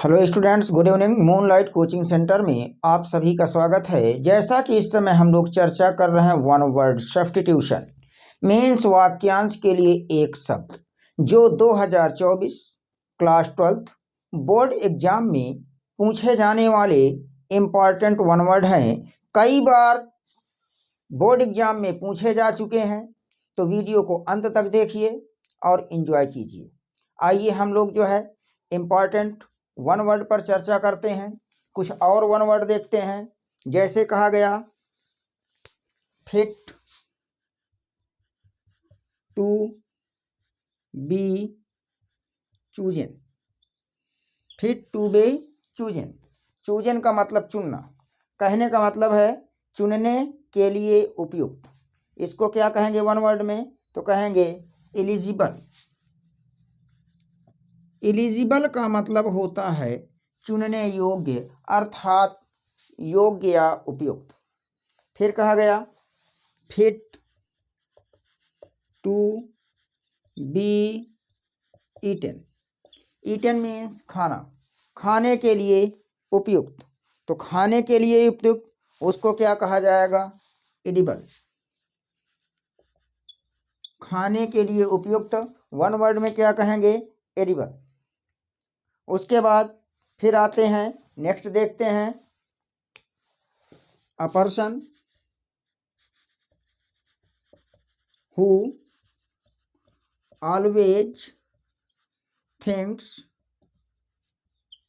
Hello students, good evening. Moonlight coaching centre में आप सभी का स्वागत है। जैसा कि इस समय हम लोग चर्चा कर रहे हैं वन वर्ड सब्स्टिट्यूशन मीन्स वाक्यांश के लिए एक शब्द जो 2024 क्लास 12th बोर्ड एग्जाम में पूछे जाने वाले इम्पॉर्टेंट वन वर्ड हैं। कई बार बोर्ड एग्जाम में पूछे जा चुके हैं, तो वीडियो को अंत तक देखिए और एंजॉय कीजिए। आइए हम लोग जो है इम्पॉर्टेंट वन वर्ड पर चर्चा करते हैं। कुछ और वन वर्ड देखते हैं। जैसे कहा गया fit to be chosen. Fit to be chosen, chosen का मतलब चुनना, कहने का मतलब है चुनने के लिए उपयुक्त। इसको क्या कहेंगे वन वर्ड में? तो कहेंगे एलिजिबल। एलिजिबल का मतलब होता है चुनने योग्य, अर्थात योग्य या उपयुक्त। फिर कहा गया fit to be eaten. Eaten means खाना, खाने के लिए उपयुक्त। तो खाने के लिए उपयुक्त उसको क्या कहा जाएगा? एडिबल। खाने के लिए उपयुक्त वन वर्ड में क्या कहेंगे? एडिबल। उसके बाद फिर आते हैं, नेक्स्ट देखते हैं, a person who always thinks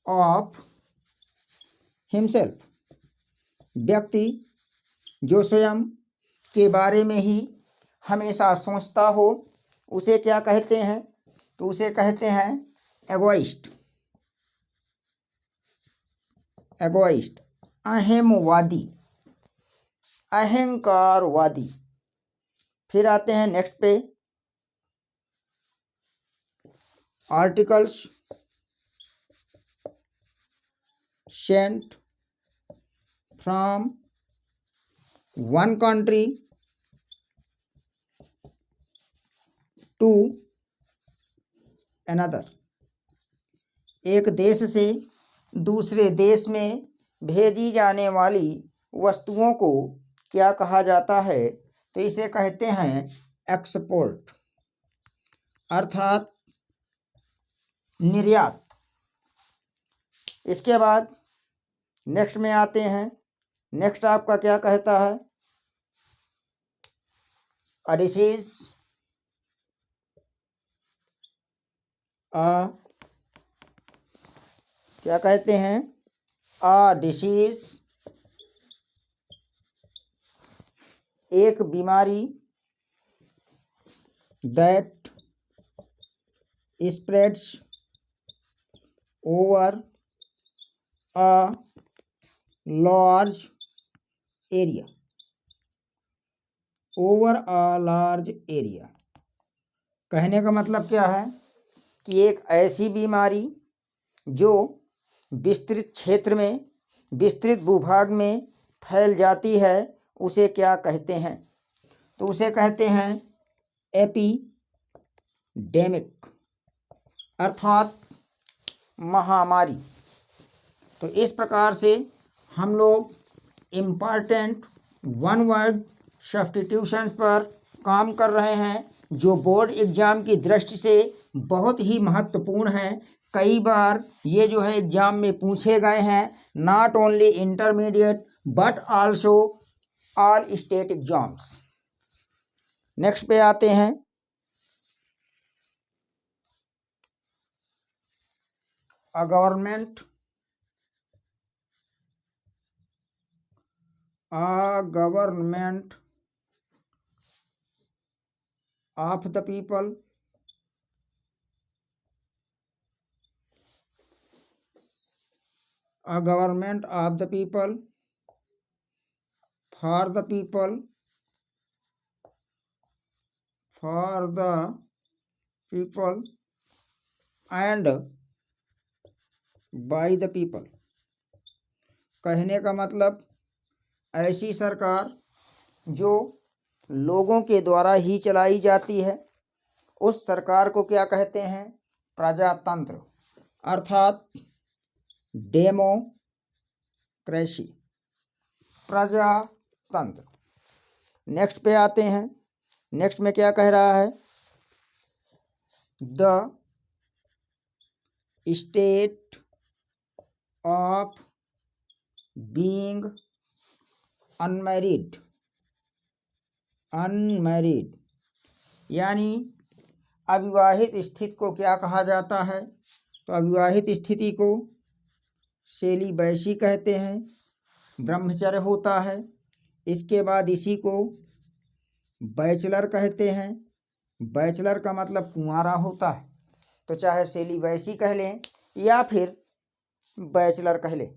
of himself. व्यक्ति जो स्वयं के बारे में ही हमेशा सोचता हो उसे क्या कहते हैं? तो उसे कहते हैं एगोइस्ट। एगोइस्ट, अहमवादी, अहंकारवादी। फिर आते हैं नेक्स्ट पे, articles sent from one country to another. एक देश से दूसरे देश में भेजी जाने वाली वस्तुओं को क्या कहा जाता है? तो इसे कहते हैं एक्सपोर्ट, अर्थात निर्यात। इसके बाद नेक्स्ट में आते हैं, नेक्स्ट आपका क्या कहता है? अ डिसीज, क्या कहते हैं? अ डिसीज, एक बीमारी, that spreads over a large area. Over a large area कहने का मतलब क्या है कि एक ऐसी बीमारी जो विस्तृत क्षेत्र में, विस्तृत भूभाग में फैल जाती है उसे क्या कहते हैं? तो उसे कहते हैं एपिडेमिक, अर्थात महामारी। तो इस प्रकार से हम लोग इम्पॉर्टेंट वन वर्ड सब्स्टिट्यूशंस पर काम कर रहे हैं जो बोर्ड एग्जाम की दृष्टि से बहुत ही महत्वपूर्ण हैं। कई बार ये जो है एग्जाम में पूछे गए हैं, not only intermediate but also all state exams. Next पे आते हैं, a government of the people, a government of the people, for the people, and by the people। कहने का मतलब ऐसी सरकार जो लोगों के द्वारा ही चलाई जाती है उस सरकार को क्या कहते हैं? प्रजातंत्र, अर्थात डेमोक्रेसी, प्रजातंत्र। नेक्स्ट पे आते हैं। नेक्स्ट में क्या कह रहा है? The state of being unmarried, यानी अविवाहित स्थिति को क्या कहा जाता है? तो अविवाहित स्थिति को सेलिबैसी कहते हैं, ब्रह्मचर्य होता है। इसके बाद इसी को बैचलर कहते हैं। बैचलर का मतलब कुंवारा होता है, तो चाहे सेलिबैसी कह लें या फिर बैचलर कह लें।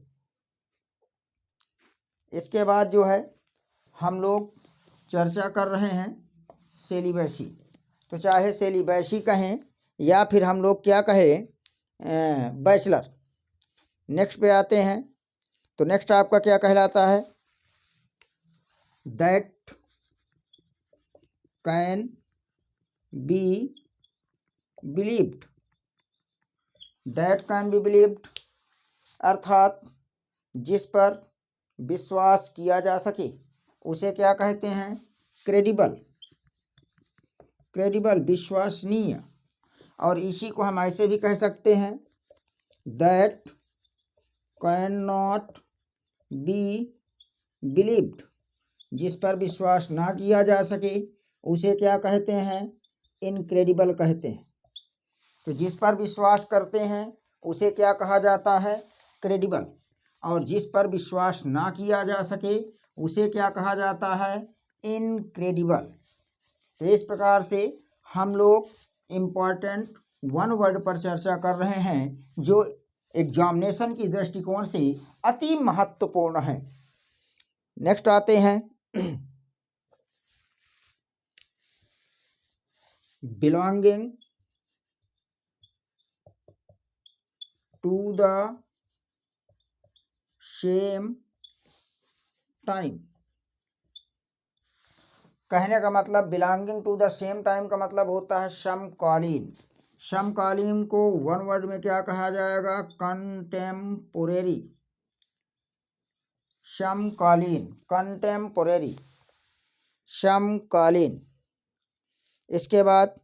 इसके बाद जो है हम लोग चर्चा कर रहे हैं सेलिबैसी, तो चाहे सेलिबैसी कहें या फिर हम लोग क्या कहें, बैचलर। नेक्स्ट पे आते हैं। तो नेक्स्ट आपका क्या कहलाता है? That can be believed, that can be believed अर्थात जिस पर विश्वास किया जा सके उसे क्या कहते हैं? क्रेडिबल, विश्वसनीय। और इसी को हम ऐसे भी कह सकते हैं, that can not be believed, जिस पर विश्वास ना किया जा सके उसे क्या कहते हैं? इनक्रेडिबल कहते हैं। तो जिस पर विश्वास करते हैं उसे क्या कहा जाता है? क्रेडिबल। और जिस पर विश्वास ना किया जा सके उसे क्या कहा जाता है? इनक्रेडिबल। तो इस प्रकार से हम लोग इम्पॉर्टेंट वन वर्ड पर चर्चा कर रहे हैं जो एग्जामिनेशन की दृष्टिकोण से अति महत्वपूर्ण है। नेक्स्ट आते हैं belonging to the same time. कहने का मतलब belonging to the same time का मतलब होता है समकालीन। समकालीन को वन वर्ड में क्या कहा जाएगा? कंटेम्पोरेरी। समकालीन, कंटेम्पोरेरी, समकालीन। इसके बाद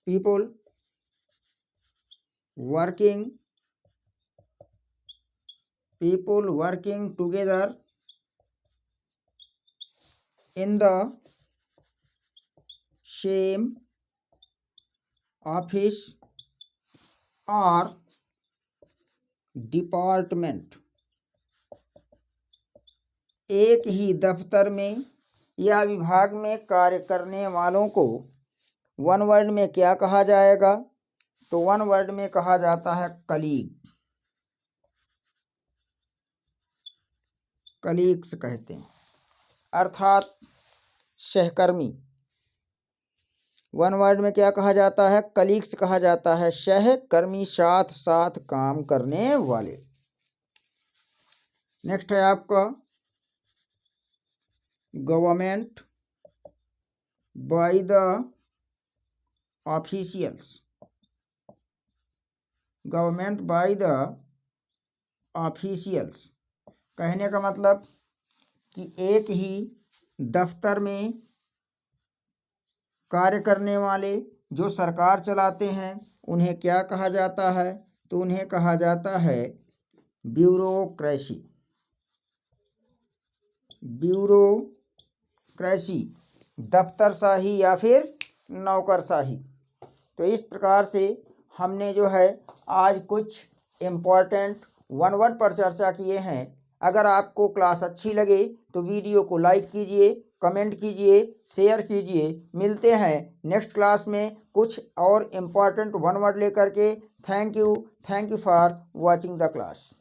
people working together in the same office or department, एक ही दफ्तर में या विभाग में कार्य करने वालों को वन वर्ड में क्या कहा जाएगा? तो वन वर्ड में कहा जाता है कलीग्स कहते हैं, अर्थात सहकर्मी। वन वर्ड में क्या कहा जाता है? कलीग्स कहा जाता है, सहकर्मी, साथ साथ काम करने वाले। नेक्स्ट है आपका government by the officials. Government by the officials कहने का मतलब कि एक ही दफ्तर में कार्य करने वाले जो सरकार चलाते हैं उन्हें क्या कहा जाता है? तो उन्हें कहा जाता है ब्यूरोक्रेसी। दफ्तरशाही या फिर नौकरशाही। तो इस प्रकार से हमने जो है आज कुछ इम्पॉर्टेंट वन वर्ड पर चर्चा किए हैं। अगर आपको क्लास अच्छी लगे तो वीडियो को लाइक कीजिए, कमेंट कीजिए, शेयर कीजिए। मिलते हैं नेक्स्ट क्लास में कुछ और इम्पॉर्टेंट वन वर्ड लेकर के। Thank you for watching the class.